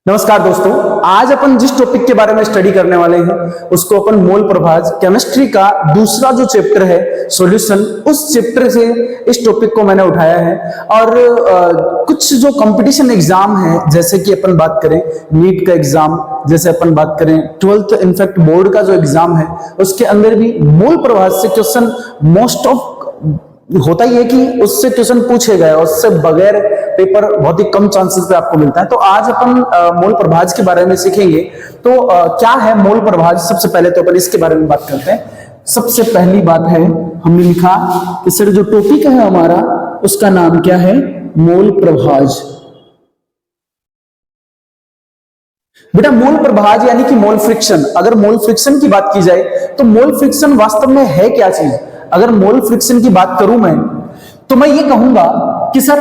नमस्कार दोस्तों, आज अपन जिस टॉपिक के बारे में स्टडी करने वाले हैं उसको अपन मोल प्रभाज केमिस्ट्री का दूसरा जो चैप्टर है सॉल्यूशन, उस चैप्टर से इस टॉपिक को मैंने उठाया है। और कुछ जो कंपटीशन एग्जाम है, जैसे कि अपन बात करें नीट का एग्जाम, जैसे अपन बात करें 12th इनफैक्ट बोर्ड का जो एग्जाम है, उसके अंदर भी मोल प्रभाज से क्वेश्चन मोस्ट ऑफ होता ही है कि उससे क्वेश्चन पूछे गए, उससे बगैर पेपर बहुत ही कम चांसेस पे आपको मिलता है। तो आज अपन मोल प्रभाज के बारे में सीखेंगे। तो क्या है मोल प्रभाज? सबसे पहले तो अपन इसके बारे में बात करते हैं। सबसे पहली बात है, हमने लिखा कि सर जो टॉपिक है हमारा उसका नाम क्या है? मोल प्रभाज। बेटा मोल प्रभाज यानी कि मोल फ्रिक्शन। अगर मोल फ्रिक्शन की बात की जाए तो मोल फ्रिक्शन वास्तव में है क्या चीज? अगर मोल फ्रिक्शन की बात करूं मैं, तो मैं ये कहूंगा कि सर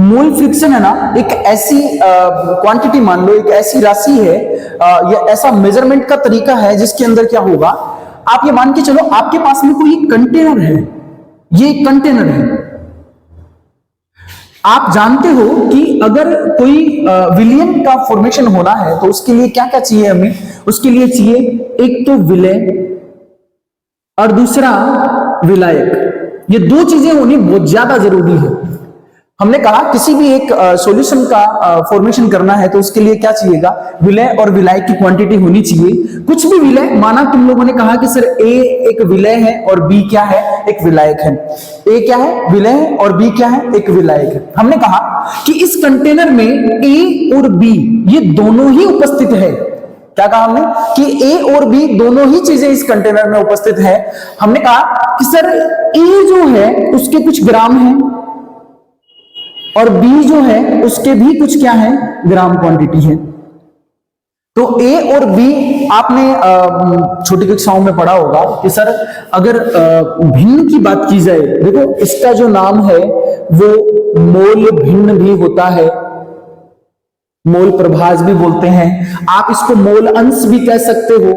मोल फ्रिक्शन है ना, एक ऐसी क्वांटिटी, मान लो एक ऐसी राशि है या ऐसा मेजरमेंट का तरीका है जिसके अंदर क्या होगा, आप ये मान के चलो आपके पास में कोई कंटेनर है, ये कंटेनर है। आप जानते हो कि अगर कोई विलयन का फॉर्मेशन होना है तो उसके लिए क्या क्या चाहिए हमें? उसके लिए चाहिए एक तो विलय और दूसरा विलायक। ये दो चीजें होनी बहुत ज्यादा जरूरी है। हमने कहा किसी भी एक सॉल्यूशन का फॉर्मेशन करना है तो उसके लिए क्या चाहिएगा? विलय और विलायक की क्वांटिटी होनी चाहिए। कुछ भी विलय, माना तुम लोगों ने कहा कि सर ए एक विलय है और बी क्या है? एक विलायक है। ए क्या है? विलय है, और बी क्या है? एक विलायक है। हमने कहा कि इस कंटेनर में ए और बी ये दोनों ही उपस्थित है। क्या कहा हमने? कि ए और बी दोनों ही चीजें इस कंटेनर में उपस्थित है। हमने कहा कि सर ए जो है उसके कुछ ग्राम है और बी जो है उसके भी कुछ क्या है? ग्राम क्वांटिटी है। तो ए और बी आपने छोटी कक्षाओं में पढ़ा होगा कि सर अगर भिन्न की बात की जाए, देखो इसका जो नाम है वो मोल भिन्न भी होता है, मोल प्रभाज भी बोलते हैं, आप इसको मोल अंश भी कह सकते हो।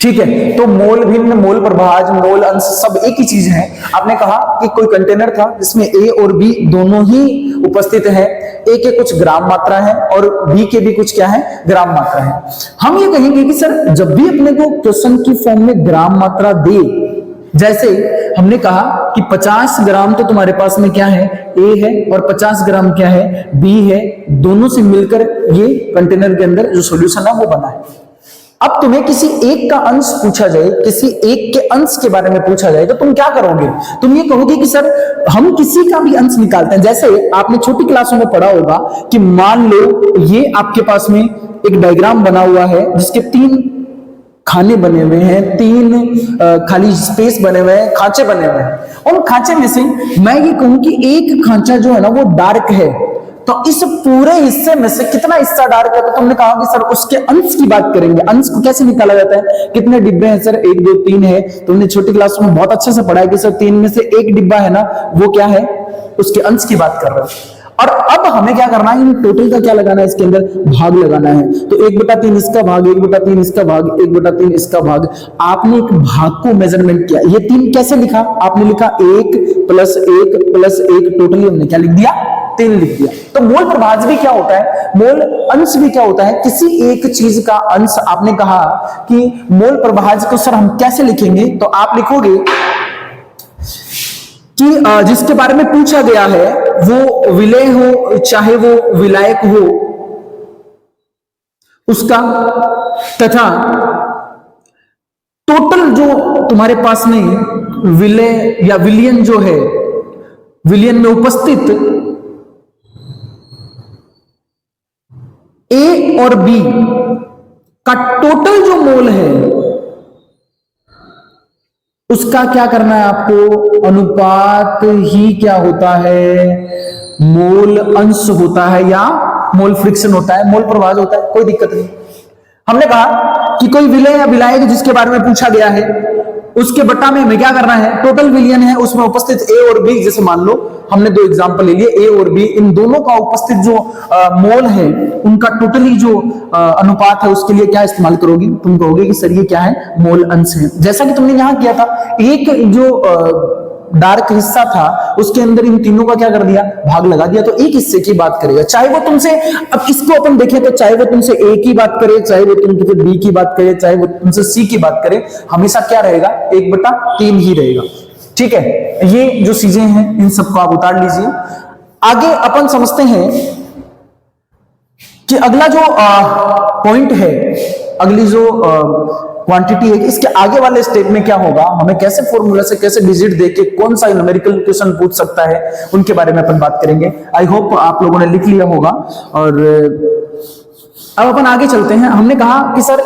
ठीक है, तो मोल भिन्न, मोल प्रभाज, मोल अंश सब एक ही चीज है। आपने कहा कि कोई कंटेनर था जिसमें ए और बी दोनों ही उपस्थित है। ए के कुछ ग्राम मात्रा है और बी के भी कुछ क्या है? ग्राम मात्रा है। हम ये कहेंगे कि सर जब भी अपने को क्वेश्चन की फॉर्म में ग्राम मात्रा दे, जैसे हमने कहा कि 50 ग्राम तो तुम्हारे पास में क्या है? ए है, और 50 ग्राम क्या है? बी है। दोनों से मिलकर ये कंटेनर के अंदर जो सॉल्यूशन है वो बना है। अब तुम्हें किसी एक का अंश पूछा जाए, किसी एक के अंश के बारे में पूछा जाए, तो तुम क्या करोगे? तुम ये कहोगे कि सर हम किसी का भी अंश निकालते हैं। जैसे आपने छोटी क्लासों में पढ़ा होगा कि मान लो ये आपके पास में एक डायग्राम बना हुआ है जिसके 3 खाने बने हुए हैं, 3 खाली स्पेस बने हुए हैं, खांचे बने हुए हैं। उन खांचे में से मैं ये कहूं कि एक खांचा जो है ना वो डार्क है, तो इस पूरे हिस्से में से कितना हिस्सा डार्क है? तो तुमने कहा कि सर उसके अंश की बात करेंगे। अंश को कैसे निकाला जाता है? कितने डिब्बे हैं सर? 1 2 3 है। तुमने छोटी क्लास में बहुत अच्छे से पढ़ा है कि सर 3 में से एक डिब्बा है ना, वो क्या है? उसके अंश की बात कर रहे हो। और अब हमें क्या करना है? इन टोटल का क्या लगाना है? इसके अंदर भाग लगाना है। तो 1/3 इसका भाग, 1/3 इसका भाग, 1/3 इसका भाग। आपने एक भाग को मेजरमेंट किया। ये 3 कैसे लिखा? आपने लिखा 1 + 1 + 1, टोटली हमने क्या लिख दिया? 3 लिख दिया। तो मोल प्रभाज भी क्या होता है? मोल अंश भी क्या होता है? किसी एक चीज का अंश। आपने कहा कि मोल प्रभाज को सर हम कैसे लिखेंगे? तो आप लिखोगे कि जिसके बारे में पूछा गया है वो विलय हो चाहे वो विलायक हो उसका, तथा टोटल जो तुम्हारे पास में विलय या विलियन जो है, विलियन में उपस्थित ए और बी का टोटल जो मोल है उसका क्या करना है आपको? अनुपात ही क्या होता है? मोल अंश होता है या मोल फ्रिक्शन होता है, मोल प्रभाज होता है, कोई दिक्कत नहीं। हमने कहा कि कोई विलय या विलायक जिसके बारे में पूछा गया है उसके बट्टा में हमें क्या करना है? टोटल विलियन है उसमें उपस्थित ए और बी। जैसे मान लो हमने 2 एग्जांपल ले लिए, ए और बी, इन दोनों का उपस्थित जो मोल है उनका टोटली जो अनुपात है उसके लिए क्या इस्तेमाल करोगी? तुम कहोगे कि सर ये क्या है? मोल अंश है। जैसा कि तुमने यहां किया था, एक जो डार्क हिस्सा था उसके अंदर इन तीनों का क्या कर दिया, भाग लगा दिया, तो एक हिस्से की बात करेगा। चाहे वो तुमसे, अब इसको अपन देखें तो चाहे वो तुमसे ए की बात करे, चाहे वो तुमसे बी की बात करे, चाहे वो तुमसे सी की बात करे, हमेशा क्या रहेगा, 1/3 ही रहेगा। ठीक है, ये जो चीजें हैं इन सबको आप उतार लीजिए। आगे अपन समझते हैं कि अगला जो पॉइंट है, अगली जो क्वांटिटी है, इसके आगे वाले स्टेप में क्या होगा, हमें कैसे फॉर्मूला से कैसे डिजिट देके कौन सा न्यूमेरिकल क्वेश्चन पूछ सकता है, उनके बारे में अपन बात करेंगे। आई होप आप लोगों ने लिख लिया होगा। और अब अपन आगे चलते हैं। हमने कहा कि सर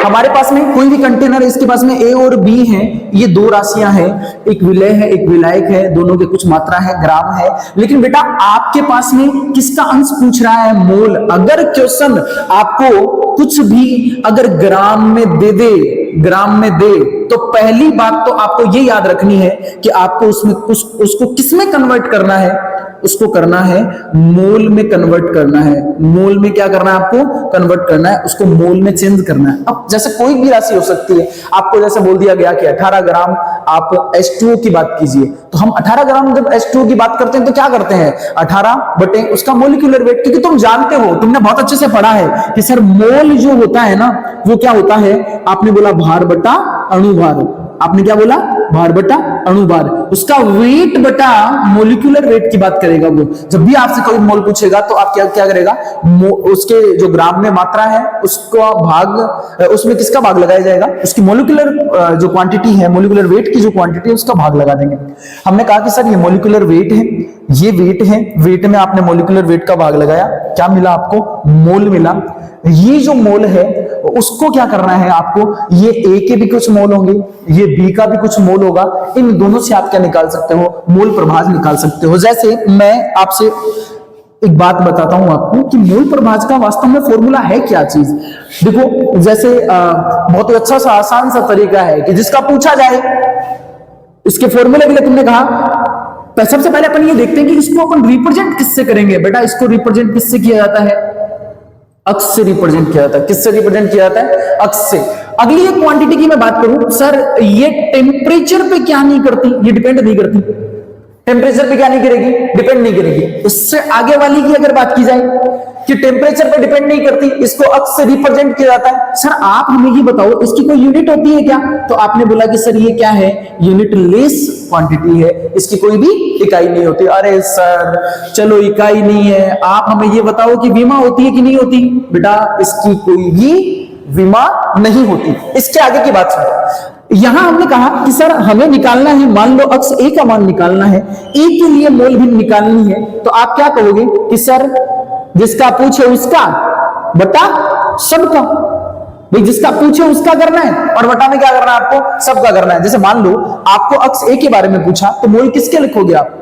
हमारे पास में कोई भी कंटेनर है, इसके पास में ए और बी है, ये दो राशियां हैं, एक विलय है एक विलायक है, दोनों के कुछ मात्रा है, ग्राम है। लेकिन बेटा आपके पास में किसका अंश पूछ रहा है, मोल। अगर क्वेश्चन आपको कुछ भी अगर ग्राम में दे तो पहली बात तो आपको ये याद रखनी है कि आपको उसको किसमें कन्वर्ट करना है, उसको करना है मोल में कन्वर्ट करना है। मोल में क्या करना है, आपको कन्वर्ट करना है, उसको मोल में चेंज करना है। अब जैसे कोई भी राशि हो सकती है, आपको जैसे बोल दिया गया कि 18 ग्राम आप H2O की बात कीजिए, तो हम 18 ग्राम जब H2O की बात करते हैं तो क्या करते हैं, 18 बटे उसका मोलिकुलर वेट, क्योंकि तुम जानते हो, तुमने बहुत अच्छे से पढ़ा है कि सर मोल जो होता है ना, वो क्या होता है, आपने बोला भार बटा अणुभार, आपने क्या बोला, भार बटा अणुभार, उसका वेट बटा मोलिकुलर वेट की बात करेगा वो। जब भी आपसे कोई मोल पूछेगा तो आप क्या करेगा, उसके जो ग्राम में मात्रा है उसका भाग, उसमें किसका भाग लगाया जाएगा, उसकी मोलिकुलर जो क्वांटिटी है, मोलिकुलर वेट की जो क्वांटिटी है उसका भाग लगा देंगे। हमने कहा कि सर ये मोलिकुलर वेट है, ये वेट है, वेट में आपने मोलिकुलर वेट का भाग लगाया, क्या मिला आपको, मोल मिला। ये जो मोल है उसको क्या करना है आपको, ये ए के भी कुछ मोल होंगे, ये बी का भी कुछ मोल होगा, इन दोनों से आप क्या निकाल सकते हो, मोल प्रभाज निकाल सकते हो। जैसे मैं आपसे एक बात बताता हूं आपको कि मोल प्रभाज का वास्तव में फॉर्मूला है क्या चीज। देखो जैसे बहुत ही अच्छा सा आसान सा तरीका है कि जिसका पूछा जाए, इसके फॉर्मूले के लिए तुमने कहा, सबसे पहले अपन ये देखते हैं कि इसको अपन रिप्रेजेंट किससे करेंगे। बेटा इसको रिप्रेजेंट किससे किया जाता है, अक्ष से रिप्रेजेंट किया जाता है। किससे रिप्रेजेंट किया जाता है, अक्ष से। अगली एक क्वांटिटी की मैं बात करूं, सर ये टेम्परेचर पे क्या नहीं करती, ये डिपेंड नहीं करती, टेम्परेचर पे क्या नहीं करेगी, डिपेंड नहीं करेगी। उससे आगे वाली की अगर बात की जाए कि टेम्परेचर पे डिपेंड नहीं करती, इसको अक्ष से रिप्रेजेंट किया जाता है। सर आप हमें ये बताओ इसकी कोई यूनिट होती है क्या, तो आपने बोला कि सर ये क्या है, यूनिट लेस क्वांटिटी है, इसकी कोई भी इकाई नहीं होती। अरे सर चलो इकाई नहीं है, आप हमें ये बताओ कि विमा होती है कि नहीं होती। बेटा इसकी कोई भी विमा नहीं होती। इसके आगे की बात सुनो, यहां हमने कहा कि सर हमें निकालना है, मान लो अक्ष ए का मान निकालना है, ए के लिए मोल भिन्न निकालनी है, तो आप क्या कहोगे कि सर जिसका पूछे उसका बटा सबका। भाई जिसका पूछे उसका करना है और बटा में क्या करना है, आपको सबका करना है। जैसे मान लो आपको अक्ष ए के बारे में पूछा, तो मोल किसके लिखोगे आप,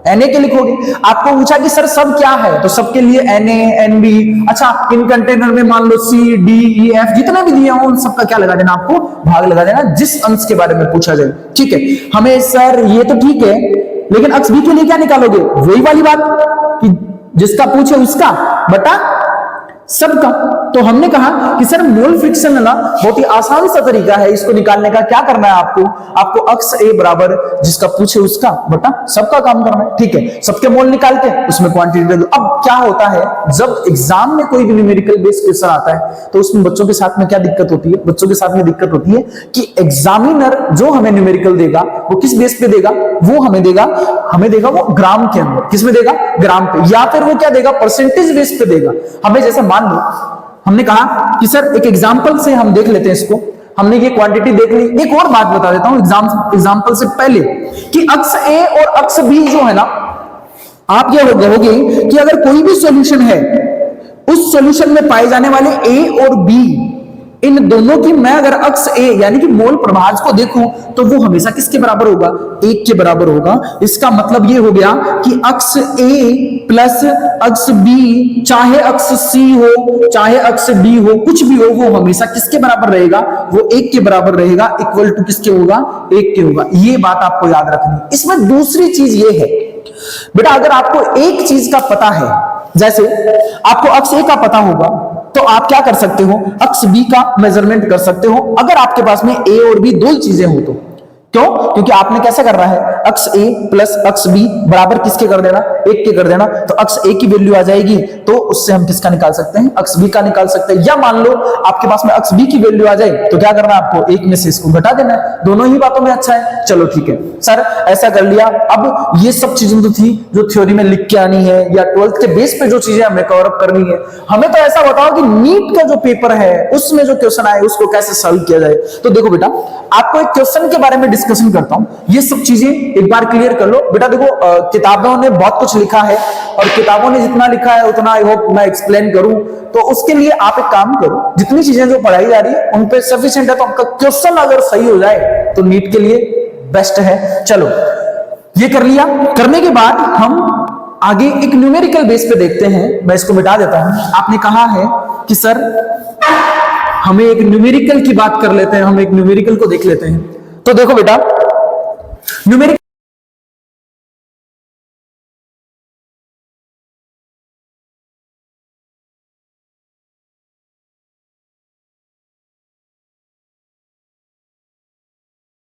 Na के लिखोगे। आपको पूछा कि सर सब क्या है, तो सबके लिए Na Nb, अच्छा इन कंटेनर में मान लो C D E F जितना भी दिया हो उन सबका क्या लगा देना, आपको भाग लगा देना जिस अंश के बारे में पूछा जाए। ठीक है, हमें सर ये तो ठीक है, लेकिन अक्ष बी के लिए क्या निकालोगे, वही वाली बात कि जिसका पूछे उसका बटा सबका। तो हमने कहा कि सर मोल फ्रिक्शन है ना, बहुत ही आसान सा तरीका है इसको निकालने का। क्या करना है आपको अक्ष ए बराबर जिसका पूछे उसका बटा सबका काम करना है। ठीक है, सबके मोल निकाल के उसमें क्वांटिटी दे दो। अब क्या होता है, जब एग्जाम में कोई भी न्यूमेरिकल बेस्ड क्वेश्चन आता है तो उसमें बच्चों के साथ में क्या दिक्कत होती है, बच्चों के साथ में दिक्कत होती है कि एग्जामिनर जो हमें न्यूमेरिकल देगा वो किस बेस पे देगा, वो हमें देगा वो ग्राम के अंदर। किस में देगा, ग्राम पे, या फिर वो क्या देगा, परसेंटेज बेस पे देगा हमें। जैसे मान लो हमने कहा कि सर एक एग्जांपल से हम देख लेते हैं इसको, हमने ये क्वांटिटी देख ली। एक और बात बता देता हूं एग्जांपल से पहले कि अक्ष ए और अक्ष बी जो है ना, आप ये कहोगे कि अगर कोई भी सॉल्यूशन है, उस सॉल्यूशन में पाए जाने वाले ए और बी, इन दोनों की मैं अगर अक्ष ए यानी कि मोल प्रभाज को देखूं तो वो हमेशा किसके बराबर होगा, 1 के बराबर होगा। इसका मतलब ये हो गया कि अक्ष ए प्लस अक्ष बी, चाहे अक्ष सी हो चाहे अक्ष डी हो, कुछ भी हो, वो हमेशा किसके बराबर रहेगा, वो 1 के बराबर रहेगा। इक्वल टू किसके होगा, 1 के होगा। ये बात आपको याद रखनी। इसमें दूसरी चीज ये है बेटा, अगर आपको एक चीज का पता है, जैसे आपको अक्ष ए का पता होगा तो आप क्या कर सकते हो, अक्ष बी का मेजरमेंट कर सकते हो। अगर आपके पास में ए और बी दो चीजें हो तो क्यों? क्योंकि आपने कैसे करना है, अक्स ए प्लस अक्स बी बराबर किसके कर देना, 1 के कर देना। तो अक्स ए की वैल्यू आ जाएगी, तो उससे हम किसका निकाल सकते हैं, अक्स बी का निकाल सकते हैं। या मान लो आपके पास में अक्स बी की वैल्यू आ जाए, तो क्या करना है आपको, 1 में से इसको घटा देना है। दोनों ही बातों में अच्छा है, चलो ठीक है सर, ऐसा कर लिया। अब ये सब चीजें तो थी जो थ्योरी में लिख के आनी है, या 12th के बेस पे जो चीजें हमें कवर अप करनी है। हमें तो ऐसा बताओ कि नीट का जो पेपर है उसमें जो क्वेश्चन आए उसको कैसे सॉल्व किया जाए। तो देखो बेटा, आपको एक क्वेश्चन के बारे में डिस्कशन करता हूं, ये सब चीजें एक बार क्लियर कर लो। बेटा देखो, किताबों ने बहुत कुछ लिखा है, और किताबों ने जितना लिखा है उतना आई होप मैं एक्सप्लेन करूं। तो उसके लिए आप एक काम करो, जितनी चीजें जो पढ़ाई जा रही है उन पे सफिशिएंट है, तो आपका क्वेश्चन अगर सही हो जाए तो नीट के लिए बेस्ट है। चलो ये कर लिया, करने के बाद हम आगे एक न्यूमेरिकल बेस पे देखते हैं। मैं इसको मिटा देता हूं। आपने कहा है कि सर हमें एक न्यूमेरिकल की बात कर लेते हैं, हम एक न्यूमेरिकल को देख लेते हैं। तो देखो बेटा, न्यूमेरिकल